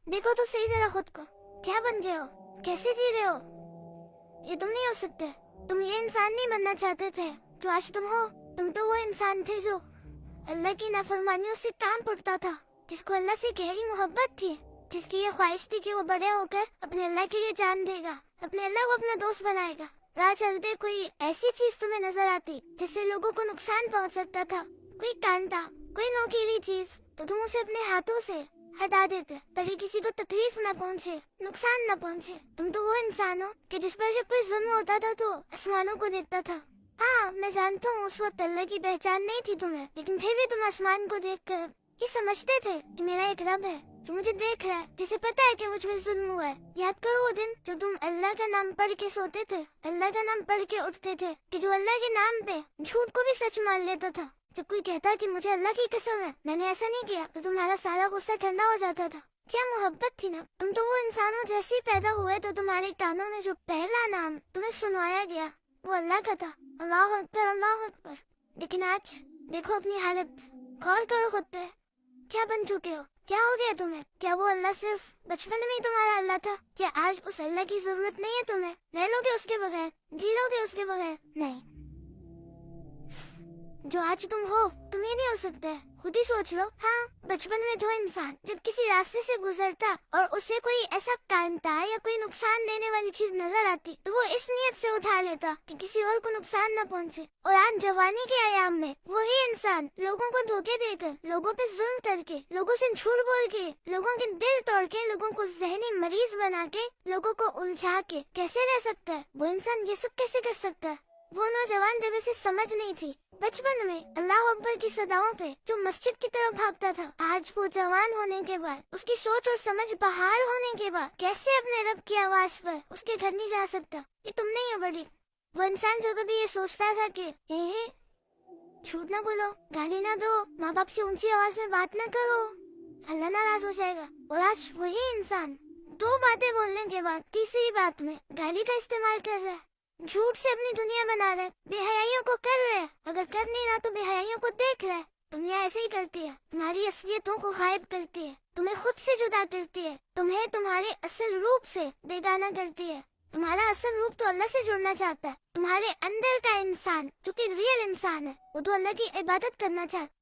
देखो तो सही जरा खुद को, क्या बन गए हो, कैसे जी रहे हो। ये तुम नहीं हो सकते। तुम ये इंसान नहीं बनना चाहते थे जो आज तुम हो। तुम तो वो इंसान थे जो अल्लाह की नाफरमानियों से काम पड़ता था, जिसको अल्लाह से गहरी मोहब्बत थी, जिसकी ये ख्वाहिश थी कि वो बड़े होकर अपने अल्लाह के लिए जान देगा, अपने अल्लाह को अपना दोस्त बनाएगा। राह चलते कोई ऐसी चीज तुम्हें नजर आती जिससे लोगों को नुकसान पहुंच सकता था, कोई कांटा, कोई नोकीली चीज, तो तुम उसे अपने हाथों से हटा देते ताकि किसी को तकलीफ न पहुंचे, नुकसान न पहुंचे। तुम तो वो इंसान हो कि जिस पर जब कोई जुल्म होता था तो आसमानों को देखता था। हाँ, मैं जानता हूँ उस वक्त अल्लाह की पहचान नहीं थी तुम्हें, लेकिन फिर भी तुम आसमान को देखकर ये समझते थे कि मेरा एक रब है जो मुझे देख रहा है, जिसे पता है कि मुझ पर जुल्म हुआ है। याद करो वो दिन जब तुम अल्लाह का नाम पढ़ के सोते थे, अल्लाह का नाम पढ़ के उठते थे, कि जो अल्लाह के नाम पे झूठ को भी सच मान लेता था। जब कोई कहता कि मुझे अल्लाह की कसम है मैंने ऐसा नहीं किया, तो तुम्हारा सारा गुस्सा ठंडा हो जाता था। क्या मोहब्बत थी ना। तुम तो वो इंसानों जैसे ही पैदा हुए तो तुम्हारे कानों में जो पहला नाम तुम्हें सुनाया गया वो अल्लाह का था, अल्लाह अकबर, अल्लाह अकबर। लेकिन आज देखो अपनी हालत, गौर करो खुद पे, क्या बन चुके हो, क्या हो गया तुम्हें। क्या वो अल्लाह सिर्फ बचपन में ही तुम्हारा अल्लाह था? क्या आज उस अल्लाह की जरूरत नहीं है तुम्हें? रह लोगे उसके बगैर, जी लोगे उसके बगैर? नहीं, जो आज तुम हो तुम ये नहीं हो सकते। खुद ही सोच लो। हाँ, बचपन में जो इंसान जब किसी रास्ते से गुजरता और उसे कोई ऐसा कांटा या कोई नुकसान देने वाली चीज नजर आती तो वो इस नियत से उठा लेता कि किसी और को नुकसान न पहुंचे। और आज जवानी के आयाम में वही इंसान लोगों को धोखे देकर, लोगों पे जुल्म करके, लोगों से झूठ बोल के, लोगों के दिल तोड़ के, लोगों को जहनी मरीज बना के, लोगों को उलझा के कैसे रह सकता है? वो इंसान ये सब कैसे कर सकता है? वो नौजवान जब इसे समझ नहीं थी बचपन में अल्लाह अकबर की सदाओं पे जो मस्जिद की तरफ भागता था, आज वो जवान होने के बाद, उसकी सोच और समझ बहाल होने के बाद कैसे अपने रब की आवाज पर उसके घर नहीं जा सकता? ये तुम नहीं हो बड़ी। वो इंसान जो कभी ये सोचता था कि झूठ ना बोलो, गाली ना दो, माँ बाप से ऊंची आवाज में बात ना करो, अल्लाह नाराज हो जाएगा, और आज वही इंसान दो बातें बोलने के बाद तीसरी बात में गाली का इस्तेमाल कर रहा है, झूठ से अपनी दुनिया बना रहा है, बेहयाइयों को कर रहा है, अगर कर नहीं रहा तो बेहयाइयों को देख रहा है। दुनिया ऐसे ही करती है, तुम्हारी असलियतों को गायब करती है, तुम्हें खुद से जुदा करती है, तुम्हें तुम्हारे असल रूप से बेगाना करती है। तुम्हारा असल रूप तो अल्लाह से जुड़ना चाहता है। तुम्हारे अंदर का इंसान जो कि रियल इंसान है, वो तो अल्लाह की इबादत करना चाहता है।